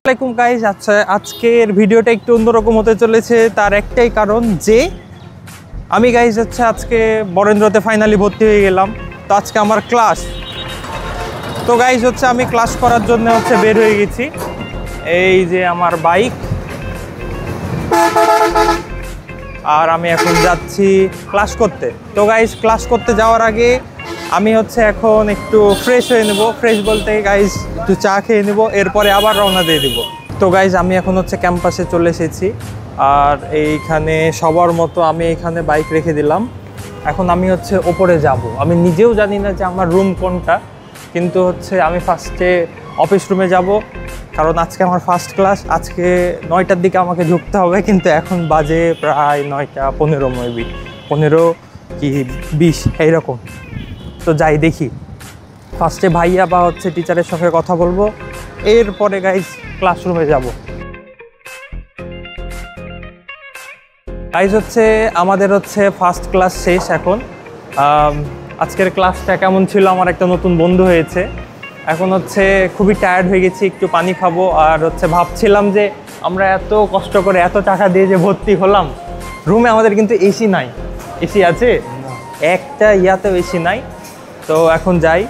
আসসালামু আলাইকুম গাইস। আচ্ছা, আজকের ভিডিওটা একটু অন্যরকম হতে চলেছে। তার একটাই কারণ যে আমি গাইস আজকে বরেন্দ্রতে ফাইনালি ভর্তি হয়ে গেলাম। তো আজকে আমার ক্লাস। তো গাইস আমি ক্লাস করার জন্য বের হয়ে গেছি। এই যে আমার বাইক, আর আমি এখন যাচ্ছি ক্লাস করতে। তো গাইস ক্লাস করতে যাওয়ার আগে আমি এখন একটু ফ্রেশ হয়ে নেব। ফ্রেশ বলতে গাইস একটু চা খেয়ে নেব, এরপরে আবার রওনা দিয়ে দিব। তো গাইস আমি এখন ক্যাম্পাসে চলে এসেছি, আর এইখানে সবার মতো আমি এখানে বাইক রেখে দিলাম। এখন আমি ওপরে যাব। আমি নিজেও জানি না যে আমার রুম কোনটা, কিন্তু আমি ফার্স্টে অফিস রুমে যাব, কারণ আজকে আমার ফার্স্ট ক্লাস। আজকে 9টার দিকে আমাকে ঢুকতে হবে, কিন্তু এখন বাজে প্রায় 9:15 মেবি 15 কি 20 এইরকম। তো যাই দেখি, ফার্স্টে ভাইয়া বা টিচারের সঙ্গে কথা বলবো, এরপরে গাইজ ক্লাসরুমে যাব। গাইজ আমাদের ফার্স্ট ক্লাস শেষ এখন। আজকের ক্লাসটা কেমন ছিল, আমার একটা নতুন বন্ধু হয়েছে। এখন খুবই টায়ার্ড হয়ে গেছি, একটু পানি খাবো। আর ভাবছিলাম যে আমরা এত কষ্ট করে এত টাকা দিয়ে যে ভর্তি হলাম, রুমে আমাদের কিন্তু এসি নাই। এসি আছে একটা, ইয়াতেও এসি নাই। তো এখন যাই,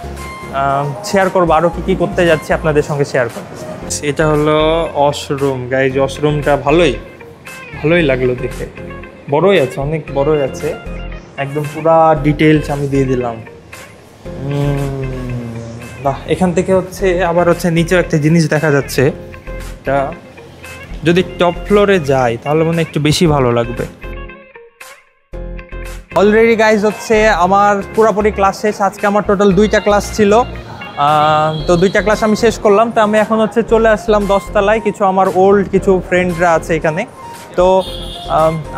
শেয়ার করবো আরও কী করতে যাচ্ছি আপনাদের সঙ্গে শেয়ার করবো। এটা হলো ওয়াশরুম গাইজ। ওয়াশরুমটা ভালোই লাগলো দেখে, বড়ই আছে, অনেক বড়ই আছে, একদম পুরা ডিটেলস আমি দিয়ে দিলাম। বাহ, এখান থেকে আবার নিচেও একটা জিনিস দেখা যাচ্ছে। এটা যদি টপ ফ্লোরে যাই তাহলে মনে একটু বেশি ভালো লাগবে। অলরেডি গাইজ আমার পুরোপুরি ক্লাস শেষ। আজকে আমার টোটাল 2টা ক্লাস ছিল। তো 2টা ক্লাস আমি শেষ করলাম। তো আমি এখন চলে আসলাম 10 তলায়। কিছু আমার ওল্ড কিছু ফ্রেন্ডরা আছে এখানে। তো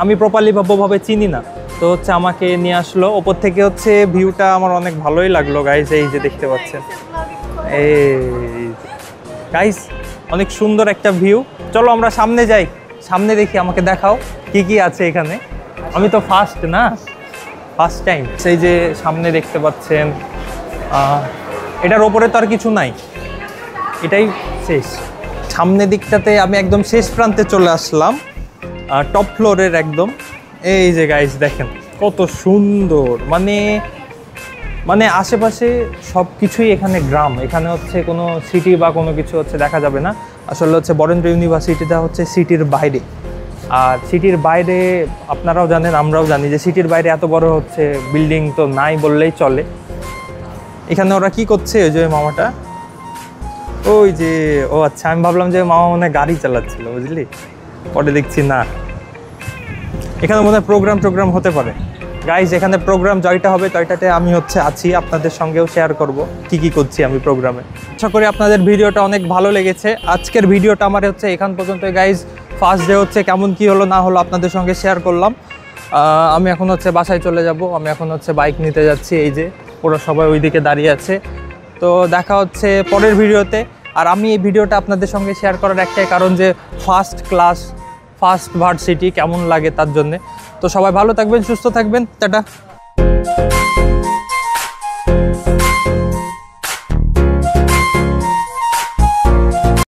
আমি প্রপারলি ভাবে চিনি না, তো আমাকে নিয়ে আসলো। ওপর থেকে ভিউটা আমার অনেক ভালোই লাগলো গাইজ। এই যে দেখতে পাচ্ছেন, এই গাইজ অনেক সুন্দর একটা ভিউ। চলো আমরা সামনে যাই, সামনে দেখি, আমাকে দেখাও কি আছে এখানে। আমি তো ফার্স্ট টাইম। সেই যে সামনে দেখতে পাচ্ছেন, এটার ওপরে তো আর কিছু নাই, এটাই শেষ। সামনের দিকটাতে আমি একদম শেষ প্রান্তে চলে আসলাম, টপ ফ্লোরের একদম। এই যে গাইজ দেখেন কত সুন্দর, মানে আশেপাশে সব কিছুই এখানে গ্রাম। এখানে কোনো সিটি বা কোনো কিছু দেখা যাবে না। আসলে বরেন্দ্র ইউনিভার্সিটিটা সিটির বাইরে। আর সিটির বাইরে আপনারাও জানেন, আমরাও জানি যে সিটির বাইরে এত বড় বিল্ডিং তো নাই বললেই চলে। এখানে ওরা কি করছে, ওই যে মামাটা, ওই যে, ও আচ্ছা, আমি ভাবলাম যে মামা মনে হয় গাড়ি চালাচ্ছিল, বুঝলি, পরে দেখছি না। এখানে মনে হয় প্রোগ্রাম হতে পারে গাইজ। এখানে প্রোগ্রাম জয়টা হবে, জয়টাতে আমি আছি, আপনাদের সঙ্গেও শেয়ার করব কি করছি আমি প্রোগ্রামে। আশা করি আপনাদের ভিডিওটা অনেক ভালো লেগেছে। আজকের ভিডিওটা আমার এখান পর্যন্ত গাইজ। ফার্স্ট ডে কেমন কি হলো না হলো আপনাদের সঙ্গে শেয়ার করলাম। আমি এখন বাসায় চলে যাব। আমি এখন বাইক নিতে যাচ্ছি। এই যে ওরা সবাই ওইদিকে দাঁড়িয়ে আছে। তো দেখা হচ্ছে পরের ভিডিওতে। আর আমি এই ভিডিওটা আপনাদের সঙ্গে শেয়ার করার একটাই কারণ যে ফার্স্ট ক্লাস, ফার্স্ট ভার্সিটি কেমন লাগে তার জন্যে। তো সবাই ভালো থাকবেন, সুস্থ থাকবেন, টাটা।